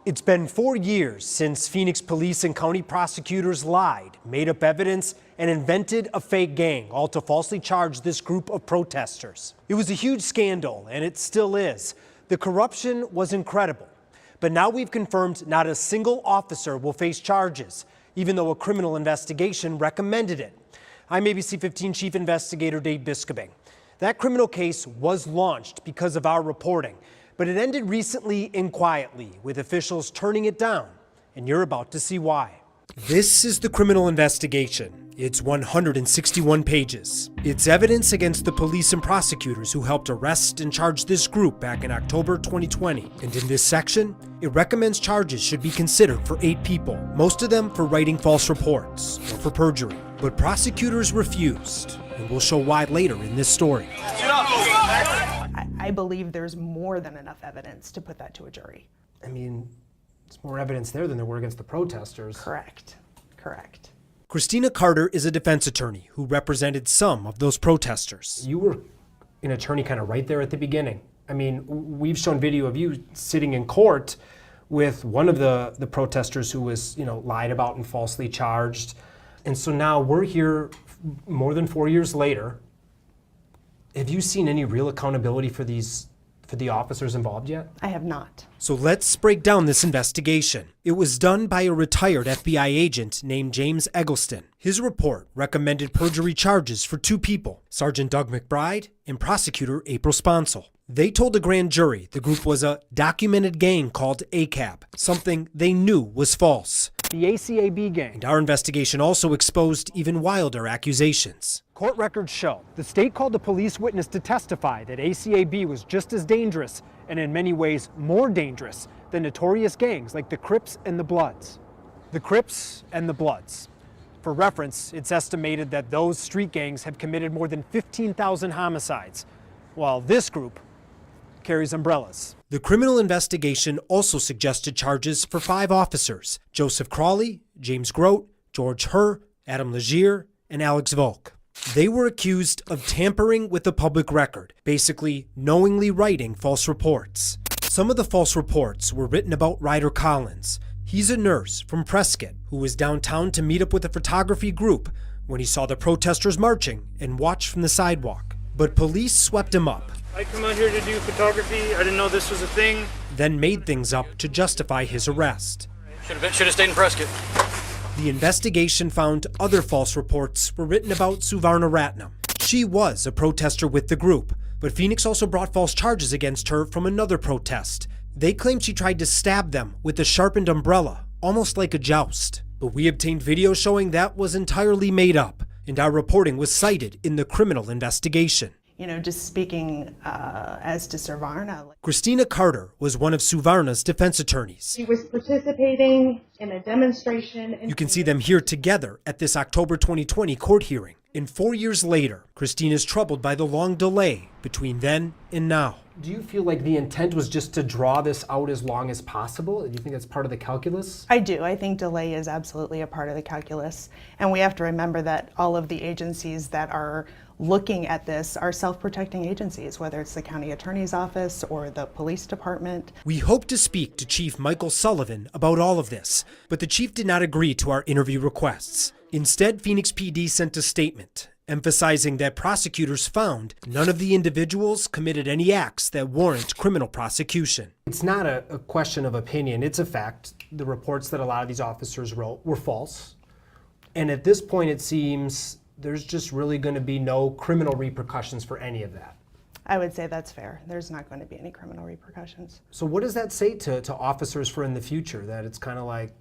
It's been 4 years since Phoenix police and county prosecutors lied, made up evidence, and invented a fake gang, all to falsely charge this group of protesters. It was a huge scandal, and it still is. The corruption was incredible. But now we've confirmed not a single officer will face charges, even though a criminal investigation recommended it. I'm ABC 15 Chief Investigator Dave Biscobing. That criminal case was launched because of our reporting, but it ended recently and quietly, with officials turning it down, and you're about to see why. This is the criminal investigation. It's 161 pages. It's evidence against the police and prosecutors who helped arrest and charge this group back in October 2020. And in this section, it recommends charges should be considered for 8 people, most of them for writing false reports or for perjury. But prosecutors refused, and we'll show why later in this story. I believe there's more than enough evidence to put that to a jury. I mean, there's more evidence there than there were against the protesters. Correct. Christina Carter is a defense attorney who represented some of those protesters. You were an attorney kind of right there at the beginning. I mean, we've shown video of you sitting in court with one of the protesters who was, lied about and falsely charged. And so now we're here more than 4 years later. Have you seen any real accountability for the officers involved yet? I have not. So let's break down this investigation. It was done by a retired FBI agent named James Eggleston. His report recommended perjury charges for 2 people, Sergeant Doug McBride and Prosecutor April Sponsel. They told a grand jury the group was a documented gang called ACAB, something they knew was false. The ACAB gang. And our investigation also exposed even wilder accusations. Court records show the state called a police witness to testify that ACAB was just as dangerous and in many ways more dangerous than notorious gangs like the Crips and the Bloods. The Crips and the Bloods. For reference, it's estimated that those street gangs have committed more than 15,000 homicides, while this group carries umbrellas. The criminal investigation also suggested charges for 5 officers: Joseph Crawley, James Grote, George Herr, Adam Legier, and Alex Volk. They were accused of tampering with the public record, basically knowingly writing false reports. Some of the false reports were written about Ryder Collins. He's a nurse from Prescott who was downtown to meet up with a photography group when he saw the protesters marching and watched from the sidewalk. But police swept him up. I come out here to do photography. I didn't know this was a thing. Then made things up to justify his arrest. Should have stayed in Prescott. The investigation found other false reports were written about Suvarna Ratnam. She was a protester with the group, but Phoenix also brought false charges against her from another protest. They claimed she tried to stab them with a sharpened umbrella, almost like a joust. But we obtained video showing that was entirely made up, and our reporting was cited in the criminal investigation. Just speaking as to Suvarna. Christina Carter was one of Suvarna's defense attorneys. She was participating in a demonstration. You can see them here together at this October 2020 court hearing. And 4 years later, Christina's troubled by the long delay between then and now. Do you feel like the intent was just to draw this out as long as possible? Do you think that's part of the calculus? I do. I think delay is absolutely a part of the calculus. And we have to remember that all of the agencies that are looking at this are self-protecting agencies, whether it's the county attorney's office or the police department. We hope to speak to Chief Michael Sullivan about all of this, but the chief did not agree to our interview requests. Instead, Phoenix PD sent a statement emphasizing that prosecutors found none of the individuals committed any acts that warrant criminal prosecution. It's not a question of opinion, it's a fact. The reports that a lot of these officers wrote were false. And at this point, it seems there's just really going to be no criminal repercussions for any of that. I would say that's fair. There's not going to be any criminal repercussions. So what does that say to officers for in the future, that it's kind of like...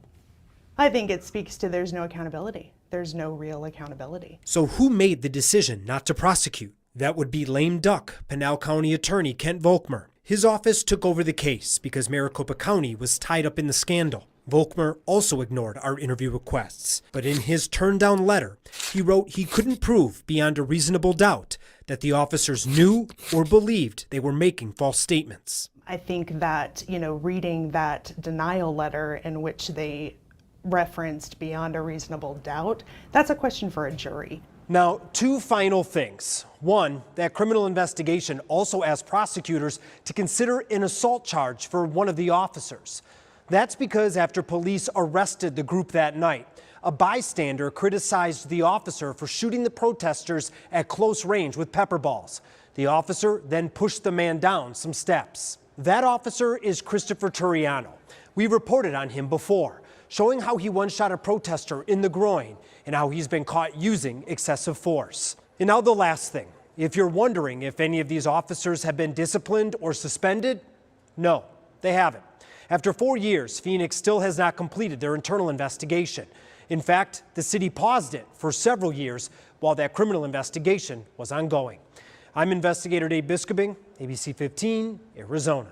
I think it speaks to there's no accountability. There's no real accountability. So who made the decision not to prosecute? That would be lame duck Pinal County Attorney Kent Volkmer. His office took over the case because Maricopa County was tied up in the scandal. Volkmer also ignored our interview requests, but in his turned-down letter, he wrote he couldn't prove beyond a reasonable doubt that the officers knew or believed they were making false statements. I think that, reading that denial letter in which they referenced beyond a reasonable doubt, that's a question for a jury. Now, 2 final things. One, that criminal investigation also asked prosecutors to consider an assault charge for one of the officers. That's because after police arrested the group that night, a bystander criticized the officer for shooting the protesters at close range with pepper balls. The officer then pushed the man down some steps. That officer is Christopher Turiano. We reported on him before, showing how he once shot a protester in the groin and how he's been caught using excessive force. And now the last thing. If you're wondering if any of these officers have been disciplined or suspended, no, they haven't. After 4 years, Phoenix still has not completed their internal investigation. In fact, the city paused it for several years while that criminal investigation was ongoing. I'm investigator Dave Biskobing, ABC 15, Arizona.